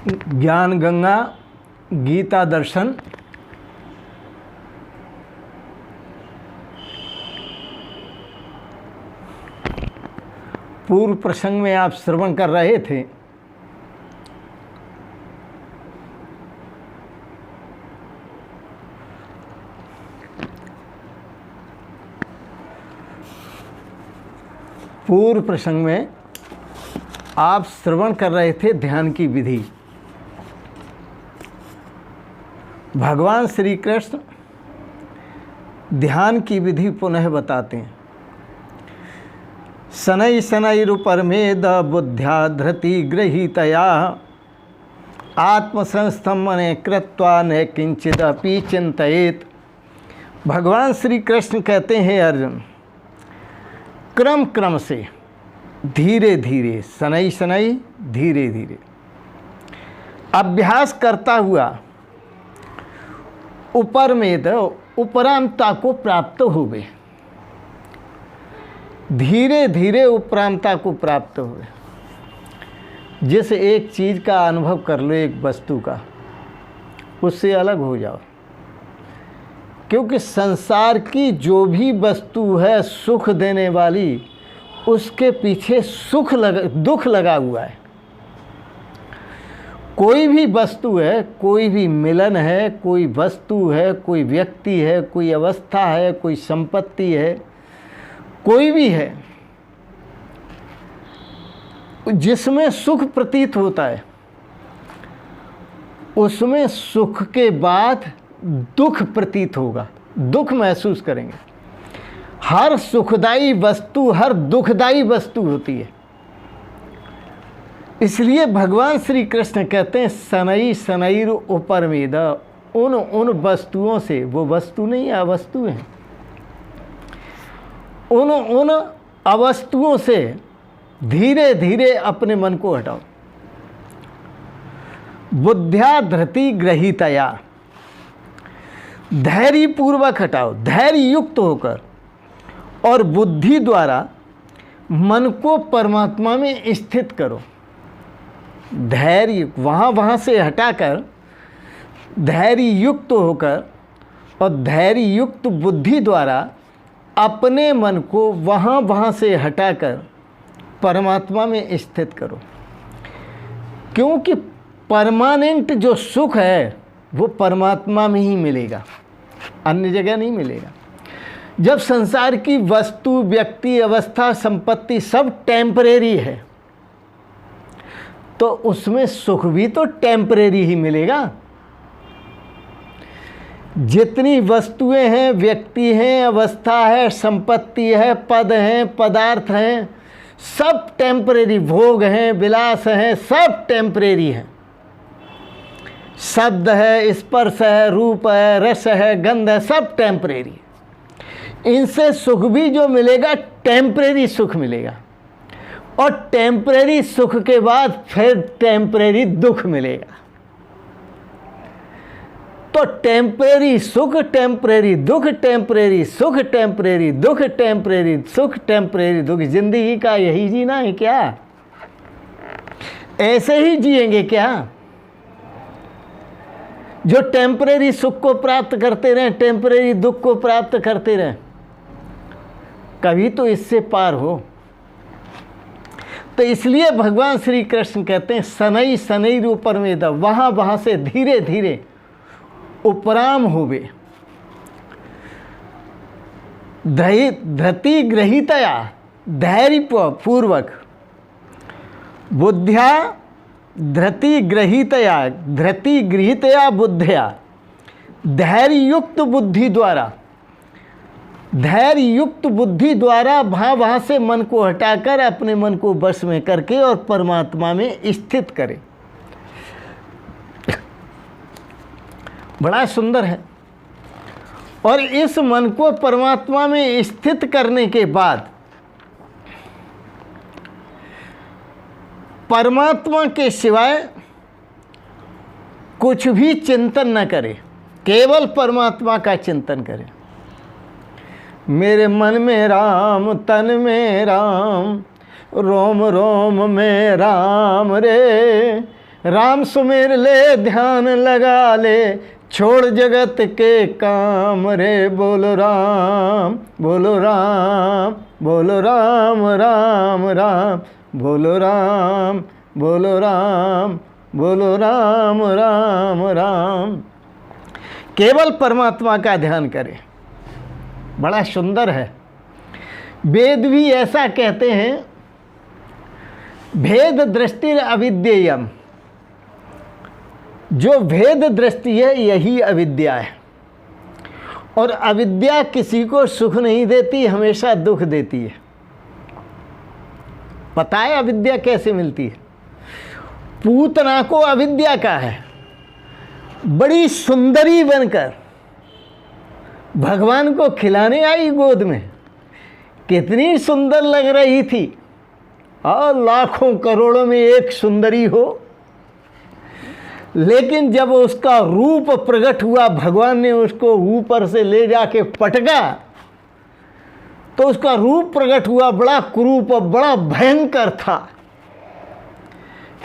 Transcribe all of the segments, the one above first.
ज्ञान गंगा गीता दर्शन पूर्व प्रसंग में आप श्रवण कर रहे थे। पूर्व प्रसंग में आप श्रवण कर रहे थे ध्यान की विधि। भगवान श्री कृष्ण ध्यान की विधि पुनः बताते हैं। शनै शनैरुपरमेद बुद्ध्या धृति गृहीतया आत्मसंस्थं मने कृत्वा न किंचिदपि चिंतयेत। भगवान श्री कृष्ण कहते हैं अर्जुन, क्रम क्रम से धीरे धीरे, शनै शनै धीरे धीरे अभ्यास करता हुआ उपरमेद उपरामता को प्राप्त हो गए। धीरे धीरे उपरामता को प्राप्त हुए। जैसे एक चीज़ का अनुभव कर लो, एक वस्तु का, उससे अलग हो जाओ। क्योंकि संसार की जो भी वस्तु है सुख देने वाली, उसके पीछे दुख लगा हुआ है। कोई भी वस्तु है, कोई भी मिलन है, कोई वस्तु है, कोई व्यक्ति है, कोई अवस्था है, कोई संपत्ति है, कोई भी है जिसमें सुख प्रतीत होता है, उसमें सुख के बाद दुख प्रतीत होगा, दुख महसूस करेंगे। हर सुखदायी वस्तु हर दुखदायी वस्तु होती है। इसलिए भगवान श्री कृष्ण कहते हैं शनै शनैर उपरमेद, उन वस्तुओं से, वो वस्तु नहीं अवस्तु है, उन अवस्तुओं से धीरे धीरे अपने मन को हटाओ। बुद्ध्या धृति गृहीतया, धैर्य पूर्वक हटाओ, धैर्य युक्त होकर, और बुद्धि द्वारा मन को परमात्मा में स्थित करो। धैर्य वहाँ से हटाकर धैर्य युक्त होकर और धैर्य युक्त बुद्धि द्वारा अपने मन को वहाँ से हटाकर परमात्मा में स्थित करो। क्योंकि परमानेंट जो सुख है वो परमात्मा में ही मिलेगा, अन्य जगह नहीं मिलेगा। जब संसार की वस्तु, व्यक्ति, अवस्था, संपत्ति सब टेम्परेरी है, तो उसमें सुख भी तो टेम्परेरी ही मिलेगा। जितनी वस्तुएं हैं, व्यक्ति हैं, अवस्था है, संपत्ति है, पद हैं, पदार्थ हैं, सब टेम्परेरी, भोग हैं, विलास हैं, सब टेम्परेरी हैं। शब्द है, स्पर्श है, रूप है, रस है, गंध है, सब टेम्परेरी। इनसे सुख भी जो मिलेगा टेम्परेरी सुख मिलेगा, और टेम्परेरी सुख के बाद फिर टेम्परेरी दुख मिलेगा। तो टेम्परेरी सुख, टेम्परेरी दुख, टेम्परेरी सुख, टेम्परेरी दुख, टेम्परेरी सुख, टेम्परेरी दुख। जिंदगी का यही जीना है क्या? ऐसे ही जिएंगे क्या? जो टेम्परेरी सुख को प्राप्त करते रहें, टेम्परेरी दुख को प्राप्त करते रहें, कभी तो इससे पार हो। तो इसलिए भगवान श्री कृष्ण कहते हैं शनै शनैर उपरमेद, वहाँ से धीरे धीरे उपराम होवे। धृति गृहीतया, धैर्य पूर्वक, बुद्ध्या धृति गृहीतया, धृति गृहीतया बुद्ध्या, धैर्य युक्त बुद्धि द्वारा, धैर्य युक्त बुद्धि द्वारा वहाँ से मन को हटाकर अपने मन को वश में करके और परमात्मा में स्थित करें। बड़ा सुंदर है। और इस मन को परमात्मा में स्थित करने के बाद परमात्मा के सिवाय कुछ भी चिंतन न करे, केवल परमात्मा का चिंतन करे। मेरे मन में राम, तन में राम, रोम रोम में राम रे। राम सुमेर ले ध्यान लगा ले, छोड़ जगत के काम रे। बोलो राम बोलो राम बोलो राम राम राम, बोलो राम बोलो राम बोलो राम राम राम। केवल परमात्मा का ध्यान करें, बड़ा सुंदर है। वेद भी ऐसा कहते हैं, भेद दृष्टि अविद्येयम। जो भेद दृष्टि है यही अविद्या है, और अविद्या किसी को सुख नहीं देती, हमेशा दुख देती है। पता है अविद्या कैसे मिलती है? पूतना को अविद्या का है, बड़ी सुंदरी बनकर भगवान को खिलाने आई गोद में, कितनी सुंदर लग रही थी, और लाखों करोड़ों में एक सुंदरी हो। लेकिन जब उसका रूप प्रकट हुआ, भगवान ने उसको ऊपर से ले जाके पटका, तो उसका रूप प्रकट हुआ, बड़ा कुरूप और बड़ा भयंकर था।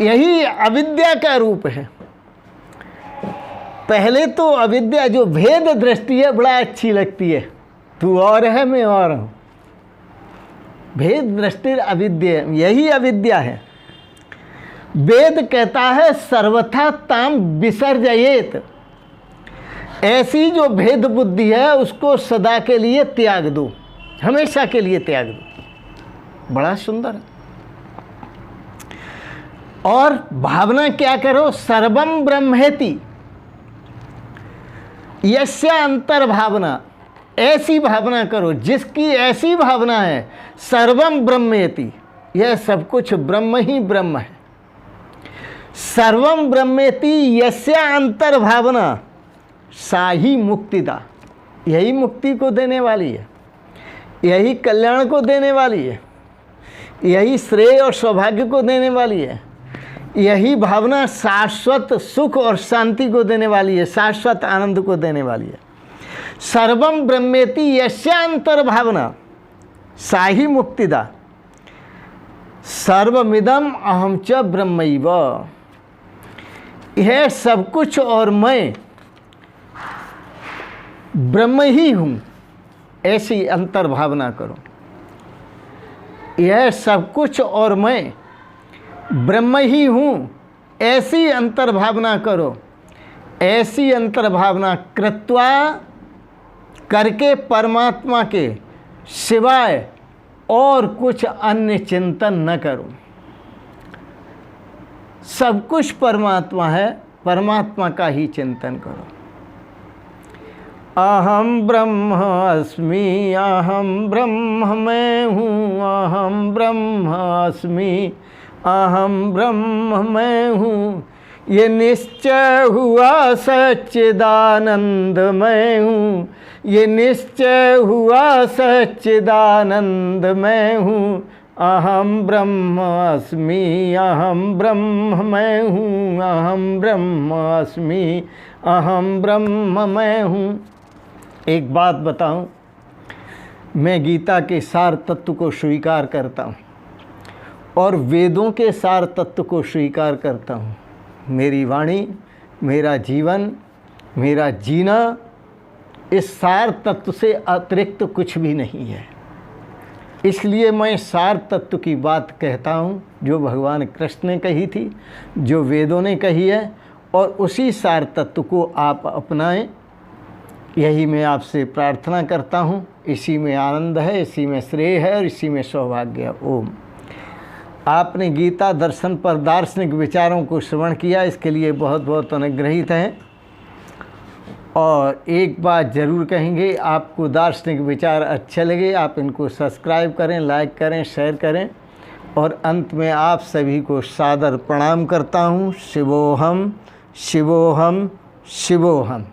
यही अविद्या का रूप है। पहले तो अविद्या जो भेद दृष्टि है बड़ा अच्छी लगती है, तू और है मैं और हूँ। भेद दृष्टि अविद्या, यही अविद्या है। वेद कहता है सर्वथा ताम विसर्जयेत, ऐसी जो भेद बुद्धि है उसको सदा के लिए त्याग दो, हमेशा के लिए त्याग दो। बड़ा सुंदर है। और भावना क्या करो? सर्वम ब्रह्मेति, यस्य अंतर भावना, ऐसी भावना करो जिसकी ऐसी भावना है, सर्वम ब्रह्मेति, यह सब कुछ ब्रह्म ही ब्रह्म है। सर्वम ब्रह्मेति यस्य अंतर भावना, सा ही मुक्तिदा, यही मुक्ति को देने वाली है, यही कल्याण को देने वाली है, यही श्रेय और सौभाग्य को देने वाली है। यही भावना शाश्वत सुख और शांति को देने वाली है, शाश्वत आनंद को देने वाली है। सर्वम ब्रह्मेति यस्यांतर भावना, सा ही मुक्तिदा। सर्वमिदम अहम च ब्रह्मैव, यह सब कुछ और मैं ब्रह्म ही हूँ, ऐसी अंतर भावना करो। यह सब कुछ और मैं ब्रह्म ही हूँ, ऐसी अंतर भावना करो। ऐसी अंतर भावना कृत्वा, करके परमात्मा के सिवाय और कुछ अन्य चिंतन न करो। सब कुछ परमात्मा है, परमात्मा का ही चिंतन करो। अहम ब्रह्म अस्मि, अहम ब्रह्म मैं हूँ, अहम ब्रह्म अस्मि, अहम ब्रह्म मैं हूँ, ये निश्चय हुआ सच्चिदानंद मैं हूँ, ये निश्चय हुआ सच्चिदानंद मैं हूँ। अहम ब्रह्म अस्मि, अहम ब्रह्म मैं हूँ, अहम ब्रह्म अस्मि, अहम ब्रह्म मैं हूँ। एक बात बताऊँ, मैं गीता के सार तत्व को स्वीकार करता हूँ और वेदों के सार तत्व को स्वीकार करता हूँ। मेरी वाणी, मेरा जीवन, मेरा जीना इस सार तत्व से अतिरिक्त कुछ भी नहीं है। इसलिए मैं सार तत्व की बात कहता हूँ जो भगवान कृष्ण ने कही थी, जो वेदों ने कही है, और उसी सार तत्व को आप अपनाएं। यही मैं आपसे प्रार्थना करता हूँ। इसी में आनंद है, इसी में श्रेय है और इसी में सौभाग्य है। ओम। आपने गीता दर्शन पर दार्शनिक विचारों को श्रवण किया, इसके लिए बहुत बहुत अनुग्रहित हैं। और एक बात ज़रूर कहेंगे, आपको दार्शनिक विचार अच्छे लगे, आप इनको सब्सक्राइब करें, लाइक करें, शेयर करें। और अंत में आप सभी को सादर प्रणाम करता हूँ। शिवोहम शिवोहम शिवोहम।